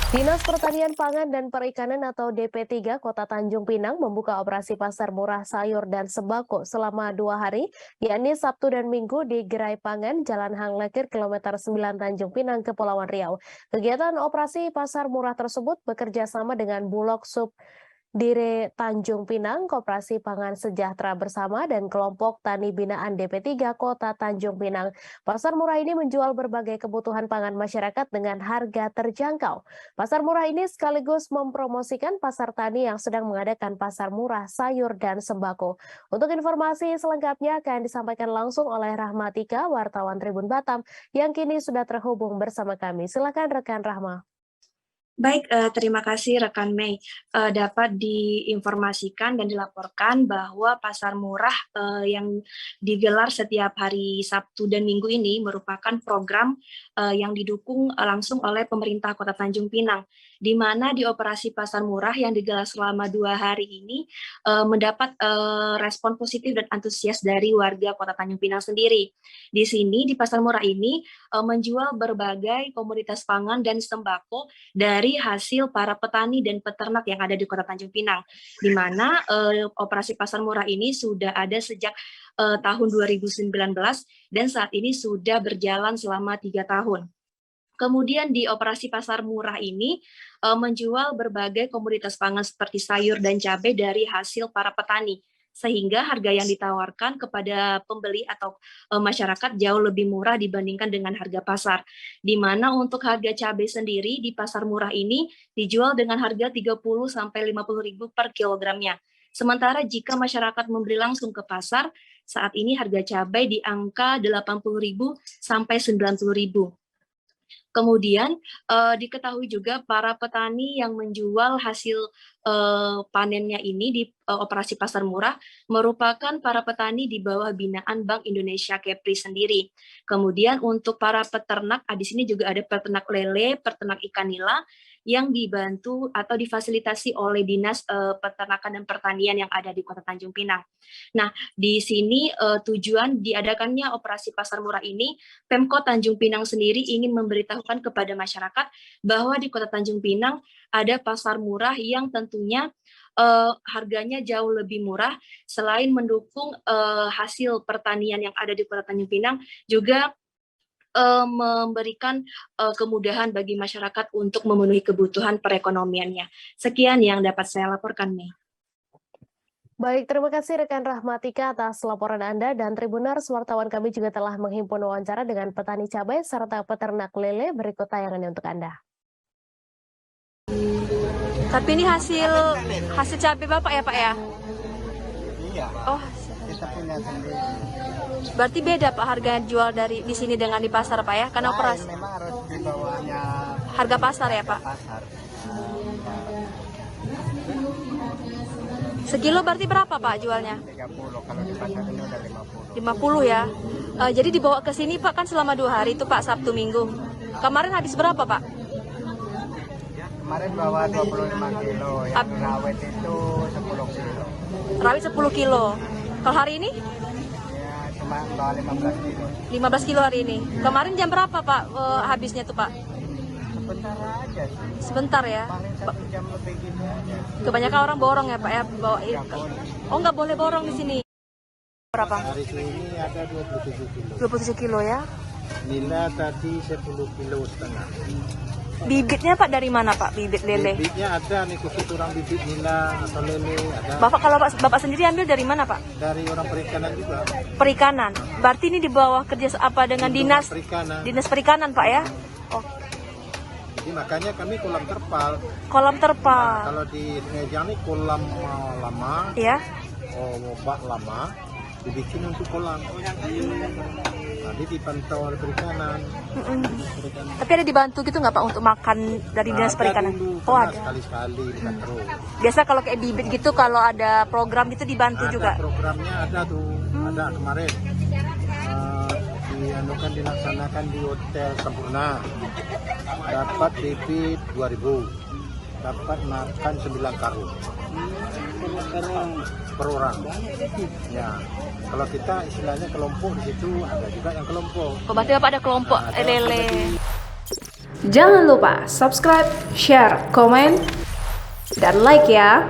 Dinas Pertanian Pangan dan Perikanan atau DP3 Kota Tanjung Pinang membuka operasi pasar murah sayur dan sembako selama 2 hari, yakni Sabtu dan Minggu di Gerai Pangan, Jalan Hang Lekir, Kilometer 9 Tanjung Pinang, Kepulauan Riau. Kegiatan operasi pasar murah tersebut bekerja sama dengan Bulog Dire Tanjung Pinang, Koperasi Pangan Sejahtera Bersama, dan kelompok Tani Binaan DP3 Kota Tanjung Pinang. Pasar murah ini menjual berbagai kebutuhan pangan masyarakat dengan harga terjangkau. Pasar murah ini sekaligus mempromosikan pasar tani yang sedang mengadakan pasar murah sayur dan sembako. Untuk informasi selengkapnya akan disampaikan langsung oleh Rahmatika, wartawan Tribun Batam, yang kini sudah terhubung bersama kami. Silakan rekan Rahma. Baik, terima kasih rekan Mei. Dapat diinformasikan dan dilaporkan bahwa pasar murah yang digelar setiap hari Sabtu dan Minggu ini merupakan program yang didukung langsung oleh pemerintah Kota Tanjung Pinang, di mana di operasi pasar murah yang digelar selama 2 hari ini mendapat respon positif dan antusias dari warga Kota Tanjung Pinang sendiri. Di sini, di pasar murah ini menjual berbagai komoditas pangan dan sembako dari hasil para petani dan peternak yang ada di Kota Tanjung Pinang, di mana operasi pasar murah ini sudah ada sejak tahun 2019 dan saat ini sudah berjalan selama 3 tahun. Kemudian di operasi pasar murah ini menjual berbagai komoditas pangan seperti sayur dan cabai dari hasil para petani, sehingga harga yang ditawarkan kepada pembeli atau masyarakat jauh lebih murah dibandingkan dengan harga pasar. Di mana untuk harga cabai sendiri di pasar murah ini dijual dengan harga 30 sampai 50.000 per kilogramnya. Sementara jika masyarakat membeli langsung ke pasar, saat ini harga cabai di angka 80.000 sampai 90.000. Kemudian diketahui juga para petani yang menjual hasil panennya ini di operasi pasar murah merupakan para petani di bawah binaan Bank Indonesia Kepri sendiri. Kemudian untuk para peternak, di sini juga ada peternak lele, peternak ikan nila yang dibantu atau difasilitasi oleh Dinas Peternakan dan Pertanian yang ada di Kota Tanjung Pinang. Nah, di sini tujuan diadakannya operasi pasar murah ini, Pemkot Tanjung Pinang sendiri ingin memberitahukan kepada masyarakat bahwa di Kota Tanjung Pinang ada pasar murah yang tentunya harganya jauh lebih murah. Selain mendukung hasil pertanian yang ada di Kota Tanjung Pinang, juga memberikan kemudahan bagi masyarakat untuk memenuhi kebutuhan perekonomiannya. Sekian yang dapat saya laporkan, Mei. Baik, terima kasih rekan Rahmatika atas laporan Anda, dan Tribuners, wartawan kami juga telah menghimpun wawancara dengan petani cabai serta peternak lele. Berikut tayangannya untuk Anda. Tapi ini hasil cabai Bapak ya, Pak ya? Iya. Oh, Kita punya sendiri. berarti beda Pak harga jual dari di sini dengan di pasar Pak ya? Karena operasi Memang harus di bawahnya harga pasar ya Pak? pasar. Sekilo berarti berapa Pak jualnya? 30, kalau di pasar ini udah 50. 50 ya. Jadi dibawa ke sini Pak kan selama 2 hari itu Pak, Sabtu Minggu. Kemarin habis berapa Pak? Kemarin bawa 25 kilo, yang rawit itu 10 kilo. Rawit 10 kilo. Kalau hari ini? Ya, cuma bawa 15 kilo. 15 kilo hari ini. Kemarin jam berapa Pak habisnya tuh Pak? Sebentar aja sih. Sebentar ya. Paling 1 jam lebih gitu aja. Kebanyakan orang borong ya Pak ya bawa. Oh, nggak boleh borong di sini. Berapa? Hari ini ada 27 kilo. 27 kilo ya. Nila tadi 10 kilo setengah. Bibitnya Pak dari mana Pak? Bibit lele. Bibitnya ada nih, khusus orang bibit nila atau lele ada. Kalau Bapak sendiri ambil dari mana Pak? Dari orang perikanan juga. Perikanan. Berarti ini di bawah kerja apa dengan Dinas Perikanan. Dinas Perikanan Pak ya? Oh, Jadi makanya kami kolam terpal. kolam terpal. Kalau di Meja ini kolam lama, Ya. bak lama, dibikin untuk kolam. Tadi dipantau oleh perikanan. Tapi ada dibantu gitu nggak Pak untuk makan dari Dinas Ada Perikanan? dulu, Oh pernah ada. sekali-sekali terus. Biasa kalau kayak bibit gitu kalau ada program gitu dibantu Ada juga. programnya ada tuh, ada kemarin. Dilaksanakan di Hotel Sempurna. Dapat bibit 2.000. Dapat makan 9 karung. Per orang. Ya. Kalau kita istilahnya kelompok di situ, ada juga yang kelompok. Oh, berarti Bapak ada kelompok Ada lele. Jangan lupa subscribe, share, komen, dan like ya.